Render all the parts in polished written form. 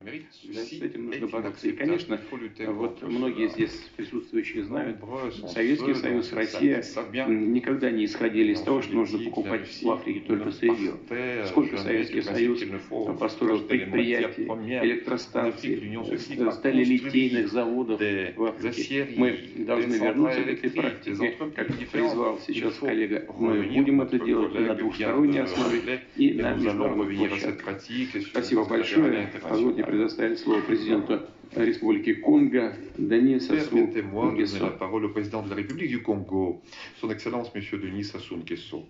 Да, с этим нужно бороться. И, конечно, вот многие здесь присутствующие знают, Советский Союз, Россия никогда не исходили из того, что нужно покупать в Африке только сырье. Сколько Советский Союз построил предприятий, электростанций, сталелитейных заводов в Африке. Мы должны вернуться к этой практике, как призвал сейчас коллега. Мы будем это делать и на двухсторонней основе, и на международной площадке. Спасибо большое. Позвольте предоставить слово президенту Республики Конго Denis Sassou Nguesso. La parole au président de la République du Congo, son Excellence Monsieur Denis Sassou Nguesso.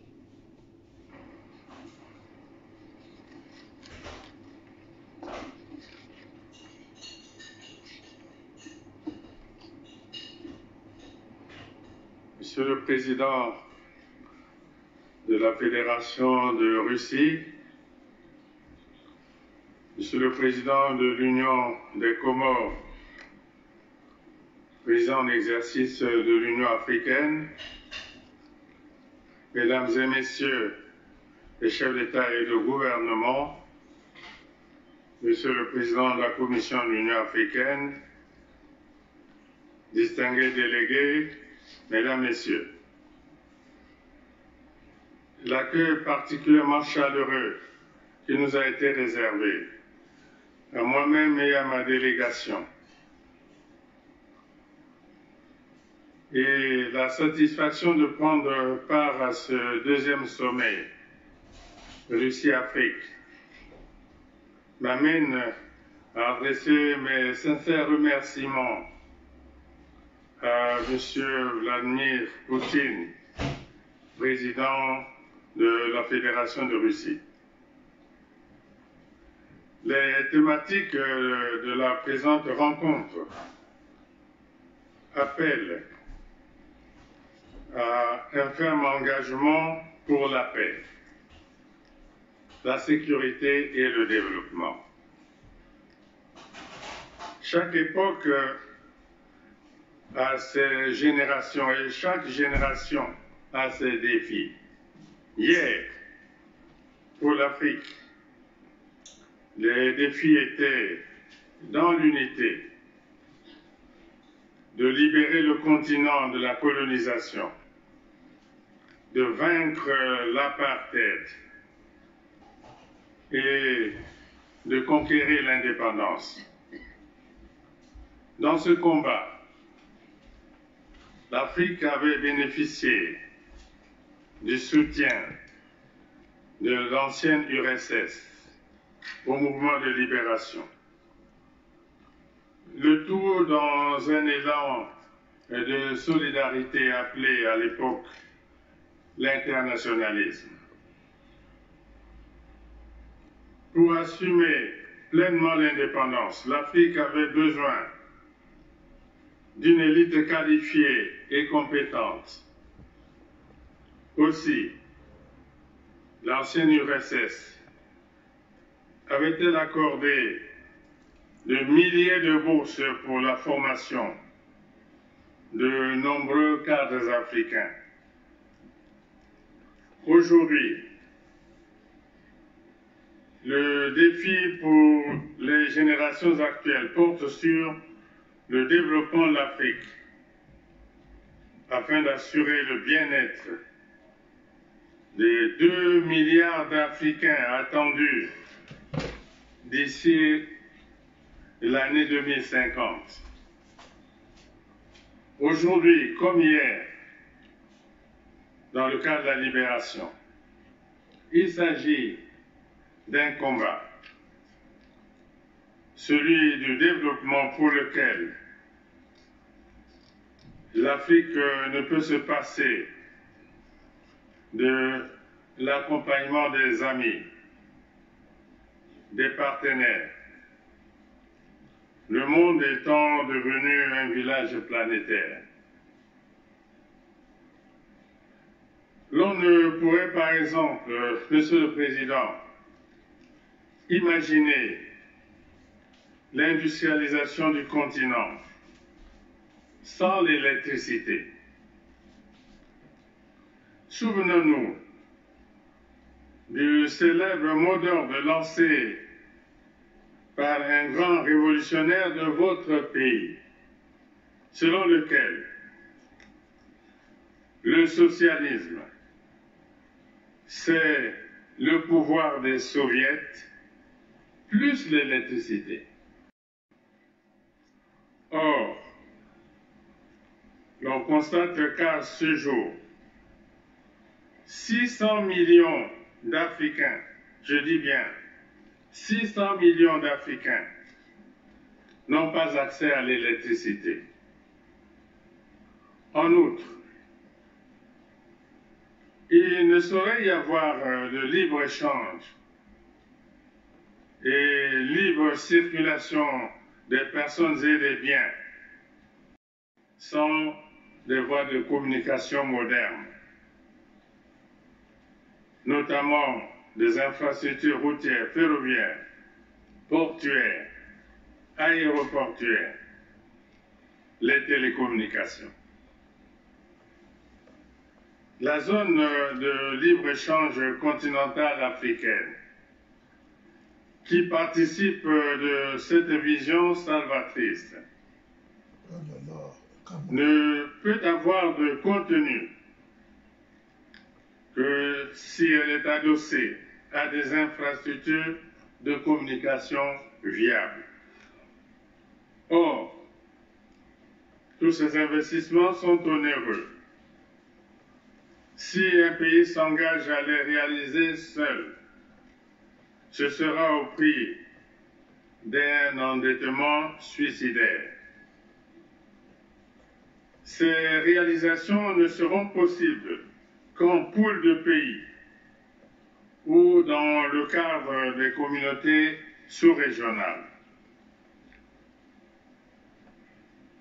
Monsieur le Président de la Fédération de Russie, Monsieur le Président de l'Union des Comores, Président en exercice de l'Union africaine, Mesdames et Messieurs les chefs d'État et de gouvernement, Monsieur le Président de la Commission de l'Union africaine, distingués délégués, Mesdames, Messieurs, l'accueil particulièrement chaleureux qui nous a été réservé à moi-même et à ma délégation et la satisfaction de prendre part à ce deuxième sommet Russie-Afrique m'amène à adresser mes sincères remerciements à M. Vladimir Poutine, président de la Fédération de Russie. Les thématiques de la présente rencontre appellent à un ferme engagement pour la paix, la sécurité et le développement. Chaque époque a ses générations et chaque génération a ses défis. Hier, pour l'Afrique, les défis étaient dans l'unité, de libérer le continent de la colonisation, de vaincre l'apartheid et de conquérir l'indépendance. Dans ce combat, l'Afrique avait bénéficié du soutien de l'ancienne URSS au mouvement de libération. Le tout dans un élan de solidarité appelé à l'époque l'internationalisme. Pour assumer pleinement l'indépendance, l'Afrique avait besoin d'une élite qualifiée et compétente. Aussi, l'ancienne URSS avait-elle accordé de milliers de bourses pour la formation de nombreux cadres africains. Aujourd'hui, le défi pour les générations actuelles porte sur le développement de l'Afrique afin d'assurer le bien-être des 2 milliards d'Africains attendus d'ici l'année 2050. Aujourd'hui, comme hier, dans le cadre de la libération, il s'agit d'un combat, celui du développement pour lequel l'Afrique ne peut se passer de l'accompagnement des amis, des partenaires, le monde étant devenu un village planétaire. L'on ne pourrait par exemple, Monsieur le Président, imaginer l'industrialisation du continent sans l'électricité. Souvenons-nous du célèbre mot d'ordre lancé par un grand révolutionnaire de votre pays, selon lequel le socialisme, c'est le pouvoir des soviets plus l'électricité. Or, l'on constate qu'à ce jour, 600 millions d'Africains, je dis bien 600 millions d'Africains, n'ont pas accès à l'électricité. En outre, il ne saurait y avoir de libre-échange et libre circulation des personnes et des biens sans des voies de communication modernes, notamment des infrastructures routières, ferroviaires, portuaires, aéroportuaires, les télécommunications. La zone de libre-échange continentale africaine, qui participe de cette vision salvatrice, ne peut avoir de contenu que si elle est adossée à des infrastructures de communication viables. Or, tous ces investissements sont onéreux. Si un pays s'engage à les réaliser seul, ce sera au prix d'un endettement suicidaire. Ces réalisations ne seront possibles qu'en pool de pays ou dans le cadre des communautés sous-régionales.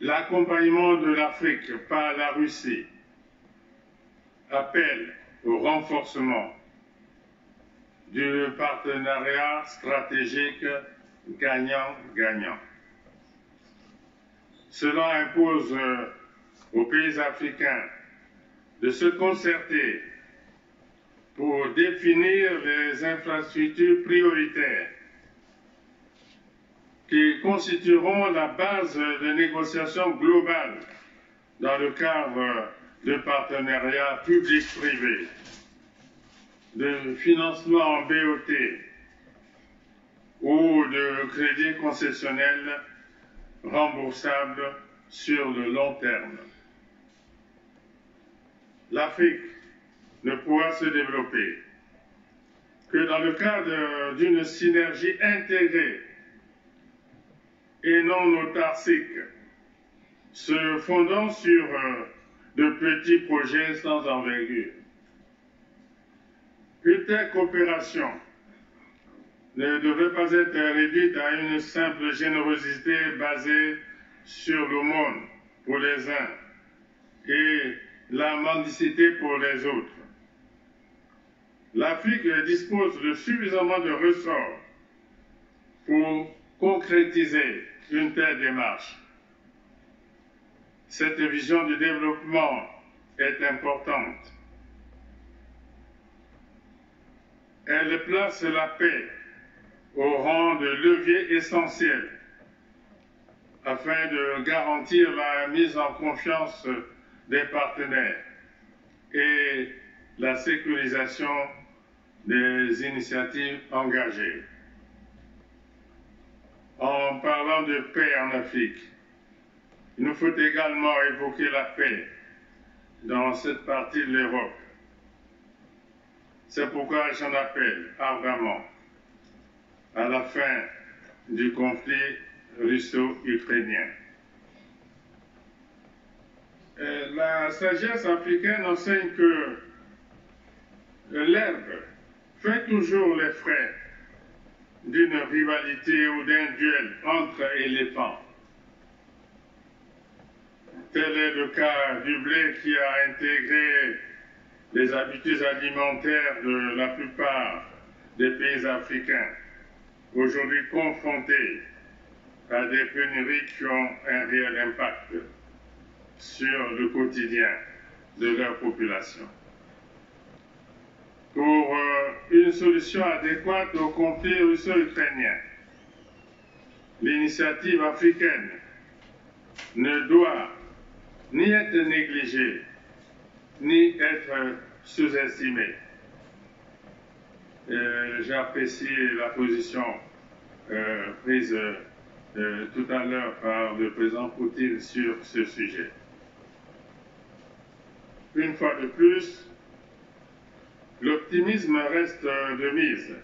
L'accompagnement de l'Afrique par la Russie appelle au renforcement du partenariat stratégique gagnant-gagnant. Cela impose aux pays africains de se concerter pour définir les infrastructures prioritaires qui constitueront la base de négociations globales dans le cadre de partenariats public-privé, de financement en BOT ou de crédits concessionnels remboursables sur le long terme. L'Afrique ne pourra se développer que dans le cadre d'une synergie intégrée et non autarcique, se fondant sur de petits projets sans envergure. Une telle coopération ne devait pas être réduite à une simple générosité basée sur l'aumône pour les uns et la mendicité pour les autres. L'Afrique dispose de suffisamment de ressorts pour concrétiser une telle démarche. Cette vision du développement est importante. Elle place la paix au rang de levier essentiel afin de garantir la mise en confiance des partenaires et la sécurisation des initiatives engagées. En parlant de paix en Afrique, il nous faut également évoquer la paix dans cette partie de l'Europe. C'est pourquoi j'en appelle ardemment à la fin du conflit russo-ukrainien. La sagesse africaine enseigne que l'herbe fait toujours les frais d'une rivalité ou d'un duel entre éléphants. Tel est le cas du blé qui a intégré les habitudes alimentaires de la plupart des pays africains, aujourd'hui confrontés à des pénuries qui ont un réel impact sur le quotidien de leur population. Pour une solution adéquate au conflit russo-ukrainien, l'initiative africaine ne doit ni être négligée, ni être sous-estimée. J'apprécie la position prise tout à l'heure par le président Poutine sur ce sujet. Une fois de plus, l'optimisme reste de mise,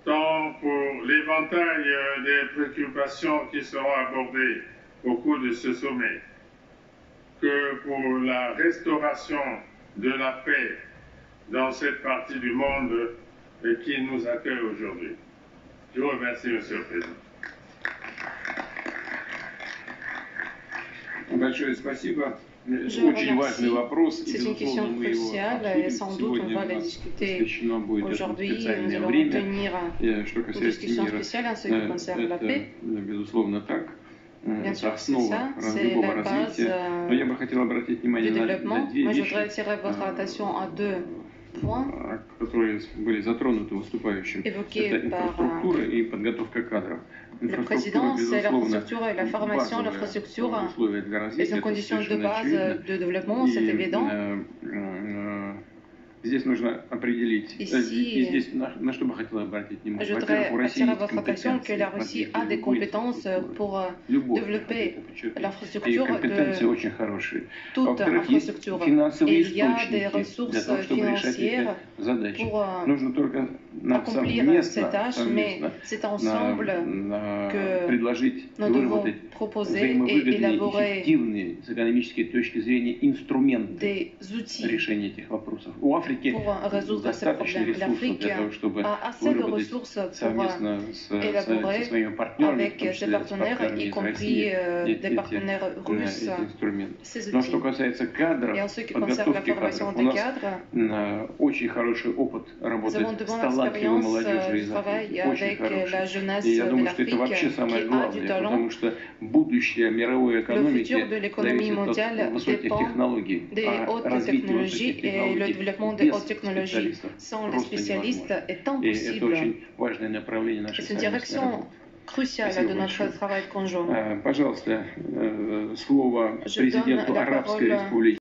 tant pour l'éventail des préoccupations qui seront abordées au cours de ce sommet, que pour la restauration de la paix dans cette partie du monde qui nous accueille aujourd'hui. Je vous remercie, Monsieur le Président. Большое спасибо. C'est une question cruciale et sans doute on va la discuter aujourd'hui. Nous allons tenir une discussion spéciale en ce qui concerne la paix. Bien sûr, c'est ça, c'est la base du développement. Moi, je voudrais attirer votre attention à deux points évoqués par le président, c'est l'infrastructure et la formation. L'infrastructure est une condition de base de développement, c'est évident. Здесь нужно определить, и здесь на что бы хотела обратить внимание. Je voudrais attirer votre attention que la Russie a des compétences pour développer l'infrastructure de toute infrastructure. Et il y a des ressources financières pour accomplir ces tâches, mais c'est ensemble que nous devons proposer et élaborer des outils pour résoudre ces problèmes. L'Afrique a assez de ressources pour élaborer avec ses partenaires, y compris des partenaires russes, ces outils. Et en ce qui concerne la formation des cadres, nous avons de bonnes expériences de travail avec la jeunesse de l'Afrique qui a du talent. Le futur de l'économie mondiale dépend des hautes technologies et le développement des hautes technologies sans les spécialistes est impossible. C'est une direction cruciale de notre travail conjoint. Je donne la parole